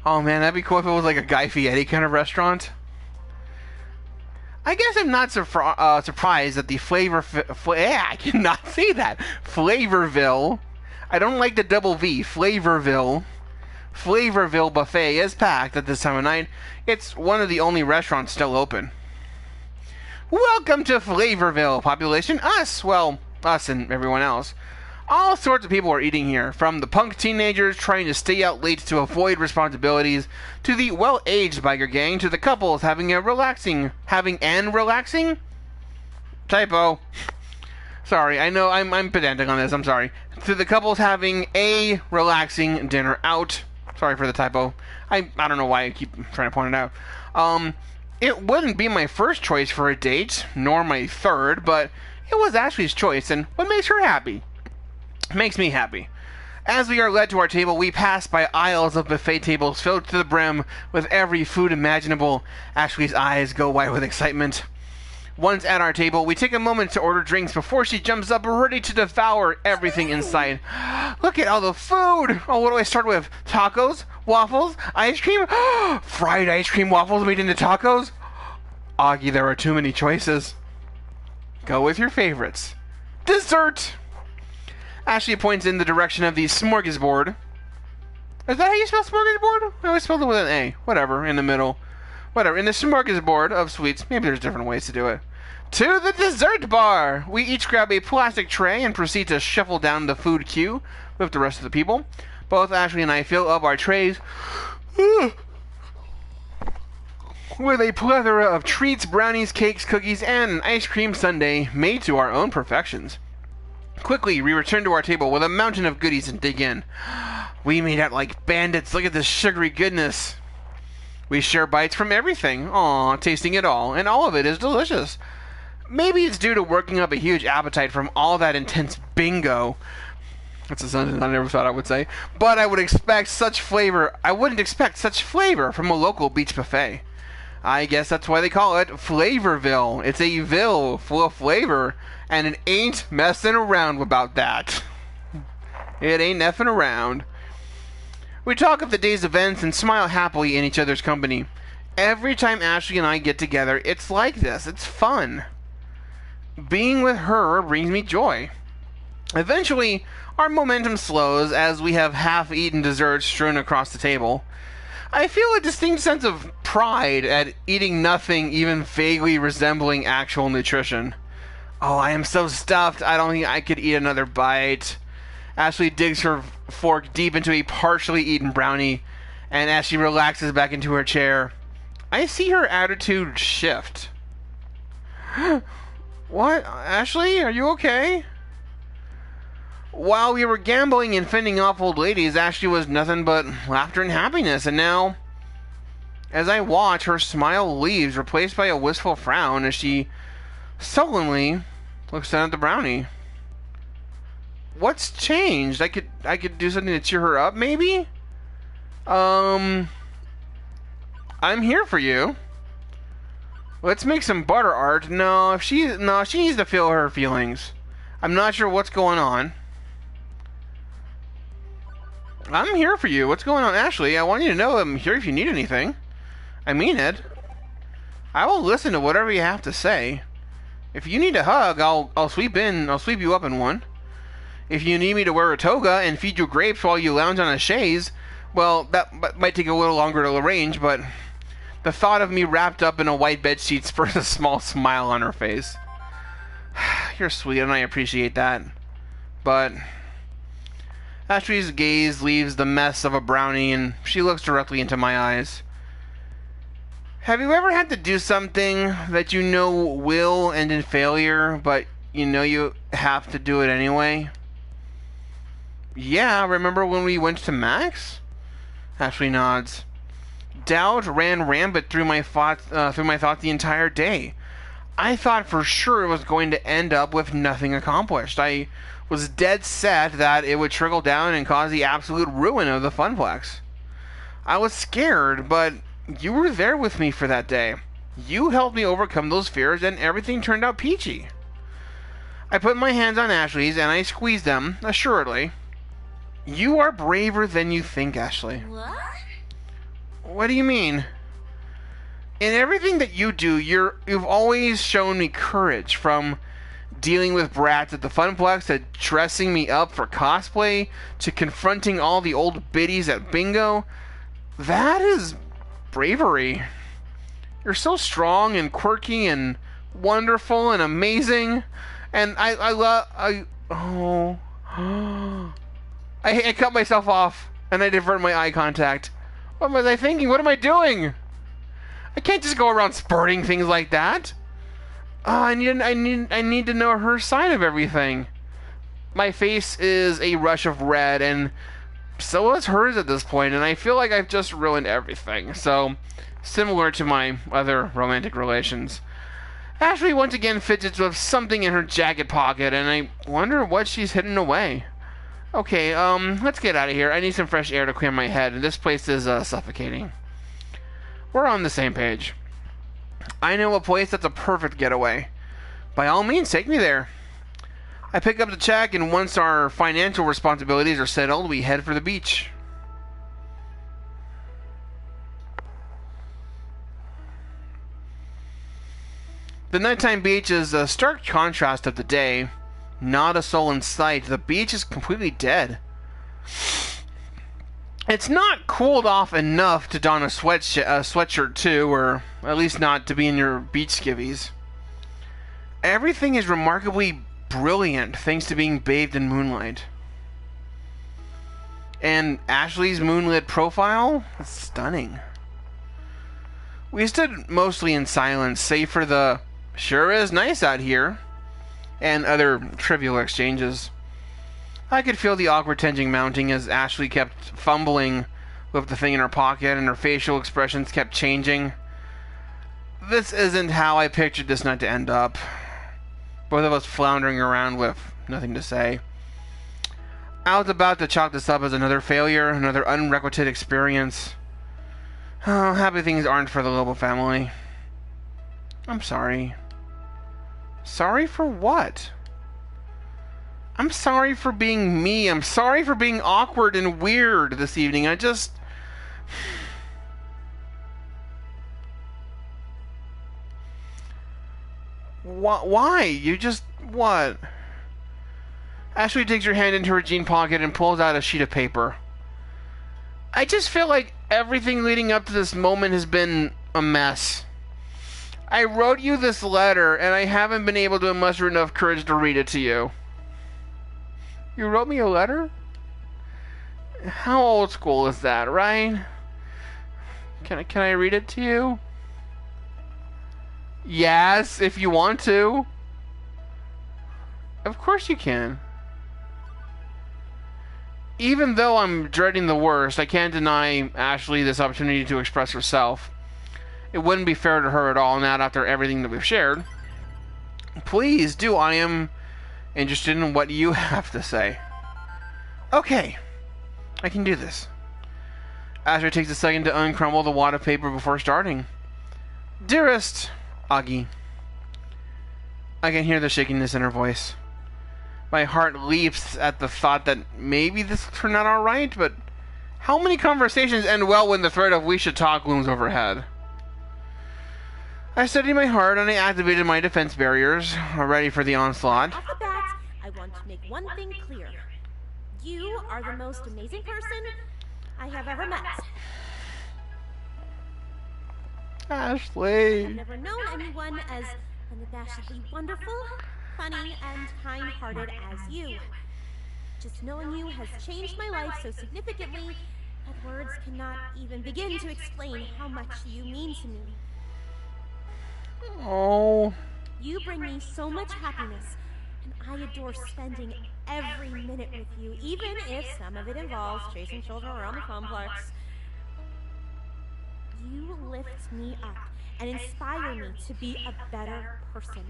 Oh man, that'd be cool if it was like a Guy Fieri kind of restaurant. I guess I'm not surprised that the I cannot say that. Flavorville. I don't like the double V. Flavorville buffet is packed at this time of night. It's one of the only restaurants still open. Welcome to Flavorville, population. Us and everyone else. All sorts of people are eating here, from the punk teenagers trying to stay out late to avoid responsibilities, to the well-aged biker gang, to the couples having an relaxing typo. Sorry, I know I'm pedantic on this, I'm sorry. To the couples having a relaxing dinner out. Sorry for the typo. I don't know why I keep trying to point it out. It wouldn't be my first choice for a date, nor my third, but it was Ashley's choice, and what makes her happy makes me happy. As we are led to our table, we pass by aisles of buffet tables filled to the brim with every food imaginable. Ashley's eyes go wide with excitement. Once at our table, we take a moment to order drinks before she jumps up ready to devour everything in sight. Look at all the food! Oh, what do I start with? Tacos? Waffles? Ice cream? Fried ice cream waffles made into tacos? Augie, there are too many choices. Go with your favorites. Dessert! Ashley points in the direction of the smorgasbord. Is that how you spell smorgasbord? I always spelled it with an A. Whatever, in the middle. Whatever, in the smorgasbord of sweets. Maybe there's different ways to do it. To the dessert bar! We each grab a plastic tray and proceed to shuffle down the food queue with the rest of the people. Both Ashley and I fill up our trays with a plethora of treats, brownies, cakes, cookies, and an ice cream sundae made to our own perfections. Quickly, we return to our table with a mountain of goodies and dig in. We made out like bandits. Look at this sugary goodness. We share bites from everything. Aw, tasting it all, and all of it is delicious. Maybe it's due to working up a huge appetite from all that intense bingo. That's a sentence I never thought I would say. But I wouldn't expect such flavor from a local beach buffet. I guess that's why they call it Flavorville. It's a ville full of flavor, and it ain't messing around about that. It ain't effing around. We talk of the day's events and smile happily in each other's company. Every time Ashley and I get together, it's like this. It's fun. Being with her brings me joy. Eventually, our momentum slows as we have half-eaten desserts strewn across the table. I feel a distinct sense of pride at eating nothing even vaguely resembling actual nutrition. Oh, I am so stuffed, I don't think I could eat another bite. Ashley digs her fork deep into a partially eaten brownie, and as she relaxes back into her chair, I see her attitude shift. What? Ashley, are you okay? While we were gambling and fending off old ladies, Ashley was nothing but laughter and happiness, and now, as I watch, her smile leaves, replaced by a wistful frown as she sullenly looks down at the brownie. What's changed? I could do something to cheer her up, maybe? I'm here for you. Let's make some butter art. No, she needs to feel her feelings. I'm not sure what's going on. I'm here for you. What's going on, Ashley? I want you to know I'm here if you need anything. I mean it. I will listen to whatever you have to say. If you need a hug, I'll sweep you up in one. If you need me to wear a toga and feed you grapes while you lounge on a chaise, well, that might take a little longer to arrange, but the thought of me wrapped up in a white bedsheet spurs a small smile on her face. You're sweet, and I appreciate that. But Ashley's gaze leaves the mess of a brownie, and she looks directly into my eyes. Have you ever had to do something that you know will end in failure, but you know you have to do it anyway? Yeah, remember when we went to Max? Ashley nods. Doubt ran rampant through my thoughts the entire day. I thought for sure it was going to end up with nothing accomplished. I was dead set that it would trickle down and cause the absolute ruin of the Funplex. I was scared, but you were there with me for that day. You helped me overcome those fears, and everything turned out peachy. I put my hands on Ashley's, and I squeezed them, assuredly. You are braver than you think, Ashley. What? What do you mean? In everything that you do, you've always shown me courage, from dealing with brats at the Funplex, to dressing me up for cosplay, to confronting all the old biddies at bingo. That is bravery. You're so strong and quirky and wonderful and amazing. And I cut myself off and I divert my eye contact. What was I thinking? What am I doing? I can't just go around spurting things like that. I need to know her side of everything. My face is a rush of red, and so is hers at this point, and I feel like I've just ruined everything. So, similar to my other romantic relations. Ashley once again fidgets with something in her jacket pocket, and I wonder what she's hidden away. Okay, let's get out of here. I need some fresh air to clear my head, and this place is suffocating. We're on the same page. I know a place that's a perfect getaway. By all means, take me there. I pick up the check, and once our financial responsibilities are settled, we head for the beach. The nighttime beach is a stark contrast of the day. Not a soul in sight. The beach is completely dead. It's not cooled off enough to don a sweatshirt too, or at least not to be in your beach skivvies. Everything is remarkably brilliant thanks to being bathed in moonlight. And Ashley's moonlit profile is stunning. We stood mostly in silence, save for the "sure is nice out here" and other trivial exchanges. I could feel the awkward tension mounting as Ashley kept fumbling with the thing in her pocket and her facial expressions kept changing. This isn't how I pictured this night to end up. Both of us floundering around with nothing to say. I was about to chalk this up as another failure, another unrequited experience. Oh, happy things aren't for the Lobo family. I'm sorry. Sorry for what? I'm sorry for being me. I'm sorry for being awkward and weird this evening. Why? What? Ashley digs her hand into her jean pocket and pulls out a sheet of paper. I just feel like everything leading up to this moment has been a mess. I wrote you this letter, and I haven't been able to muster enough courage to read it to you. You wrote me a letter? How old school is that, right? Can I read it to you? Yes, if you want to. Of course you can. Even though I'm dreading the worst, I can't deny Ashley this opportunity to express herself. It wouldn't be fair to her at all, not after everything that we've shared. Please do. I am interested in what you have to say. Okay, I can do this. Ashley takes a second to uncrumble the wad of paper before starting. Dearest Augie. I can hear the shakiness in her voice. My heart leaps at the thought that maybe this will turn out alright, but how many conversations end well when the threat of "we should talk" looms overhead? I steadied my heart and I activated my defense barriers, ready for the onslaught. Off the bat, I want to make one thing clear. You are the most amazing person I have ever met. Ashley. I've never known anyone as unabashedly wonderful, funny, and kind-hearted as you. Just knowing you has changed my life so significantly that words cannot even begin to explain how much you mean to me. Oh. You bring me so much happiness, and I adore spending every minute with you, even if some of it involves chasing children around the complex. You lift me up and inspire me to be a better person.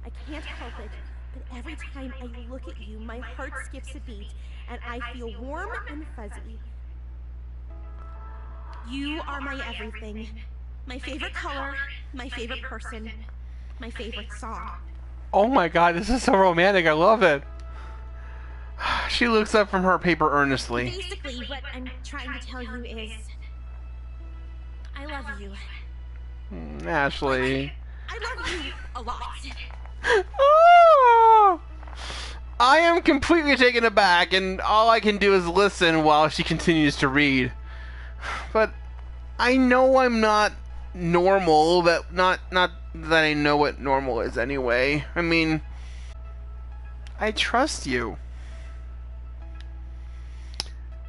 I can't help it, but every time I look at you, my heart skips a beat, and I feel warm and fuzzy. You are my everything. My favorite color, my favorite person, my favorite song. Oh my god, this is so romantic. I love it. She looks up from her paper earnestly. Basically, what I'm trying to tell you is, I love you. Ashley. I love you a lot. Oh! I am completely taken aback, and all I can do is listen while she continues to read. But I know I'm not normal. Not that I know what normal is anyway. I mean, I trust you.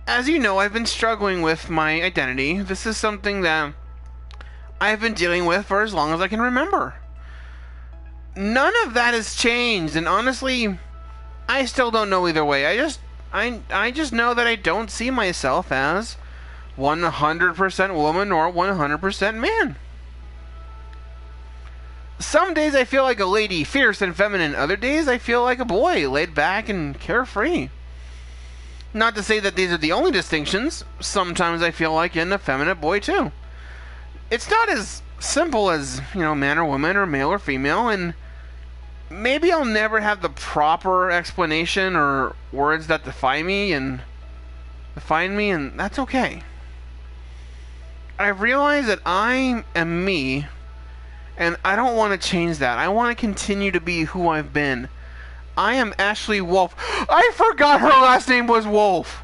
As you know, I've been struggling with my identity. This is something that I've been dealing with for as long as I can remember. None of that has changed, and honestly, I still don't know either way. I just know that I don't see myself as 100% woman or 100% man. Some days I feel like a lady, fierce and feminine. Other days I feel like a boy, laid back and carefree. Not to say that these are the only distinctions. Sometimes I feel like an effeminate boy too. It's not as simple as, man or woman or male or female, and maybe I'll never have the proper explanation or words that define me, and that's okay. I've realized that I am me, and I don't want to change that. I want to continue to be who I've been. I am Ashley Wolf. I forgot her last name was Wolf.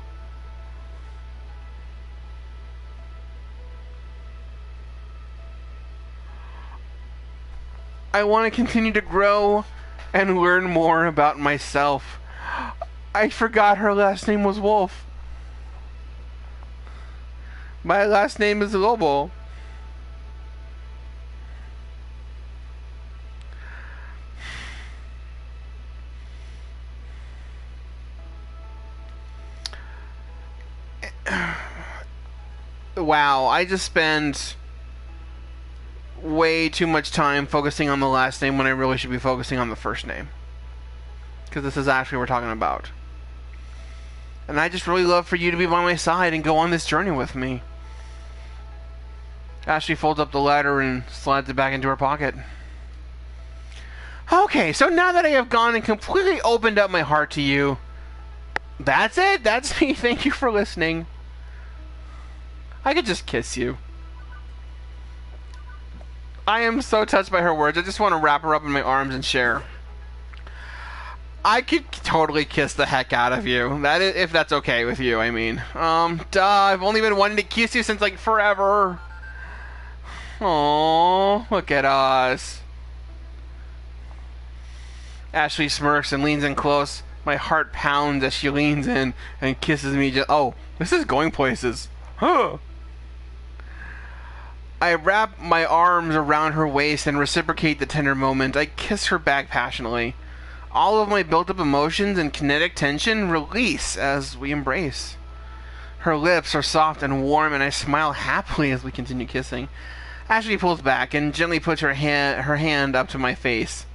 I want to continue to grow and learn more about myself. I forgot her last name was Wolf. My last name is Lobo. Wow, I just spent way too much time focusing on the last name when I really should be focusing on the first name. Because this is actually what we're talking about. And I just really love for you to be by my side and go on this journey with me. Ashley folds up the letter and slides it back into her pocket. Okay, so now that I have gone and completely opened up my heart to you, that's it. That's me. Thank you for listening. I could just kiss you. I am so touched by her words. I just want to wrap her up in my arms and share. I could totally kiss the heck out of you. That is, if that's okay with you, I mean. I've only been wanting to kiss you since, like, forever. Aww, look at us. Ashley smirks and leans in close. My heart pounds as she leans in and kisses me. Oh, this is going places. Huh. I wrap my arms around her waist and reciprocate the tender moment. I kiss her back passionately. All of my built-up emotions and kinetic tension release as we embrace. Her lips are soft and warm, and I smile happily as we continue kissing. Ashley pulls back and gently puts her hand up to my face.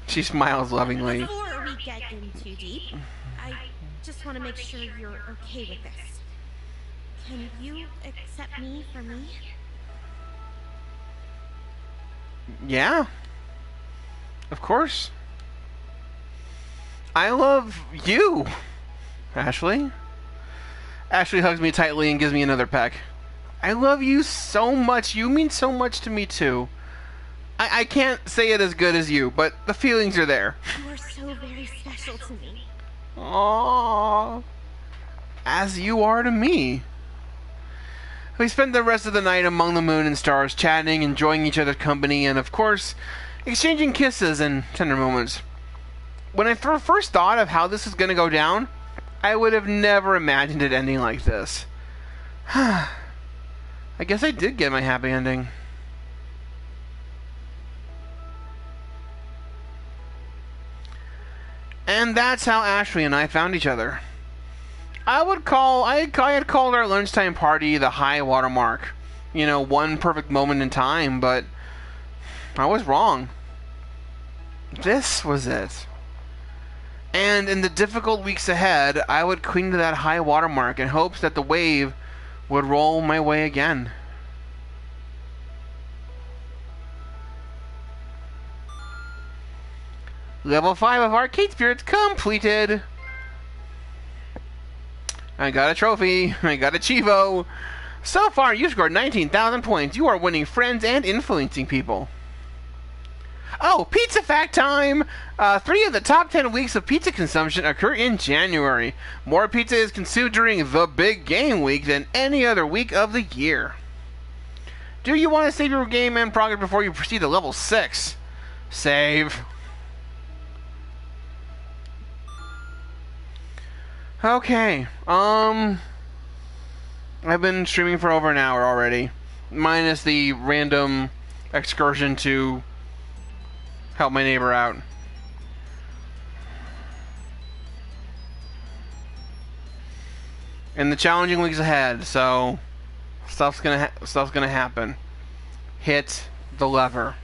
She smiles lovingly. Before we get in too deep, I just want to make sure you're okay with this. Can you accept me for me? Yeah. Of course. I love you, Ashley. Ashley hugs me tightly and gives me another peck. I love you so much. You mean so much to me, too. I can't say it as good as you, but the feelings are there. You are so very special to me. Aww. As you are to me. We spent the rest of the night among the moon and stars, chatting, enjoying each other's company, and, of course, exchanging kisses and tender moments. When I first thought of how this was going to go down, I would have never imagined it ending like this. I guess I did get my happy ending. And that's how Ashley and I found each other. I had called our lunchtime party the high watermark. One perfect moment in time, but I was wrong. This was it. And in the difficult weeks ahead, I would cling to that high watermark in hopes that the wave would roll my way again. Level 5 of Arcade Spirits completed. I got a trophy. I got a Chivo. So far, you've scored 19,000 points. You are winning friends and influencing people. Oh, pizza fact time! 3 of the top 10 weeks of pizza consumption occur in January. More pizza is consumed during the big game week than any other week of the year. Do you want to save your game and progress before you proceed to level 6? Save. Okay, I've been streaming for over an hour already, minus the random excursion to help my neighbor out. And the challenging weeks ahead, so stuff's gonna happen. Hit the lever,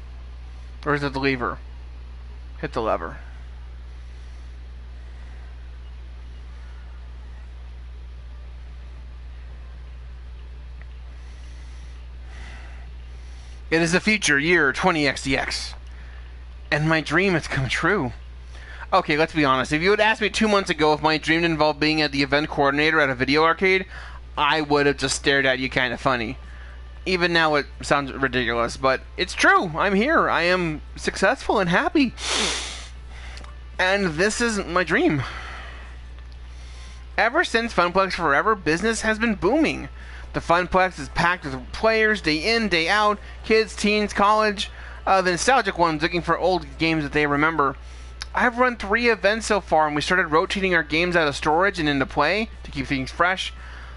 or is it the lever? Hit the lever. It is the future year 20XDX. And my dream has come true. Okay, let's be honest. If you had asked me 2 months ago if my dream involved being at the event coordinator at a video arcade, I would have just stared at you kind of funny. Even now it sounds ridiculous, but it's true. I'm here. I am successful and happy. And this is my dream. Ever since Funplex Forever, business has been booming. The Funplex is packed with players day in, day out, kids, teens, college, the nostalgic ones looking for old games that they remember. I've run 3 events so far, and we started rotating our games out of storage and into play to keep things fresh.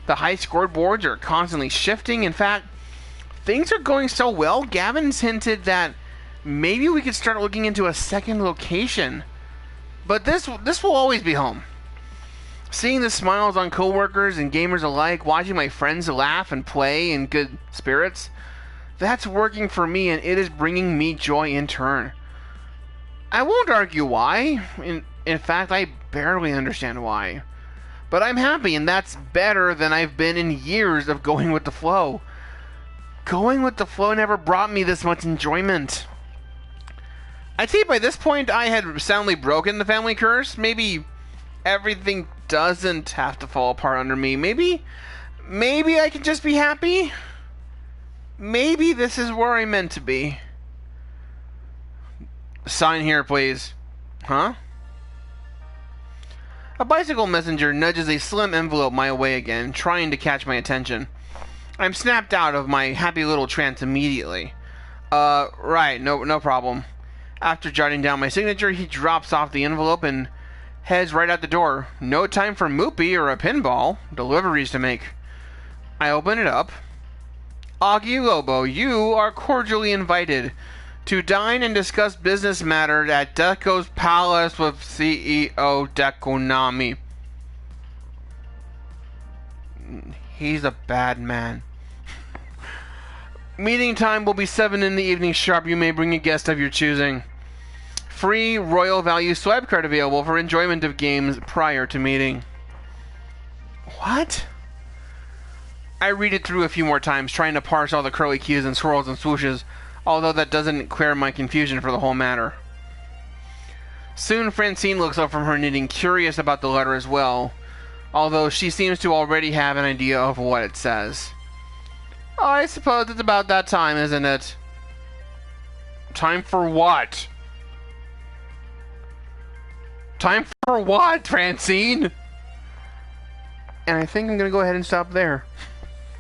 The high scoreboards are constantly shifting. In fact, things are going so well, Gavin's hinted that maybe we could start looking into a second location. But this will always be home. Seeing the smiles on coworkers and gamers alike, watching my friends laugh and play in good spirits, that's working for me, and it is bringing me joy in turn. I won't argue why. In fact, I barely understand why. But I'm happy, and that's better than I've been in years of going with the flow. Going with the flow never brought me this much enjoyment. I'd say by this point I had soundly broken the family curse. Maybe everything doesn't have to fall apart under me. Maybe I can just be happy. Maybe this is where I'm meant to be. Sign here, please. Huh? A bicycle messenger nudges a slim envelope my way again, trying to catch my attention. I'm snapped out of my happy little trance immediately. Right, no problem. After jotting down my signature, he drops off the envelope and heads right out the door. No time for Moopy or a pinball. Deliveries to make. I open it up. Augie Lobo, you are cordially invited to dine and discuss business matters at Deco's Palace with CEO Dekonami. He's a bad man. Meeting time will be 7 in the evening sharp. You may bring a guest of your choosing. Free Royal Value swipe card available for enjoyment of games prior to meeting. What? I read it through a few more times, trying to parse all the curly cues and swirls and swooshes, although that doesn't clear my confusion for the whole matter. Soon Francine looks up from her knitting, curious about the letter as well, although she seems to already have an idea of what it says. Oh, I suppose it's about that time, isn't it? Time for what? Time for what, Francine? And I think I'm going to go ahead and stop there.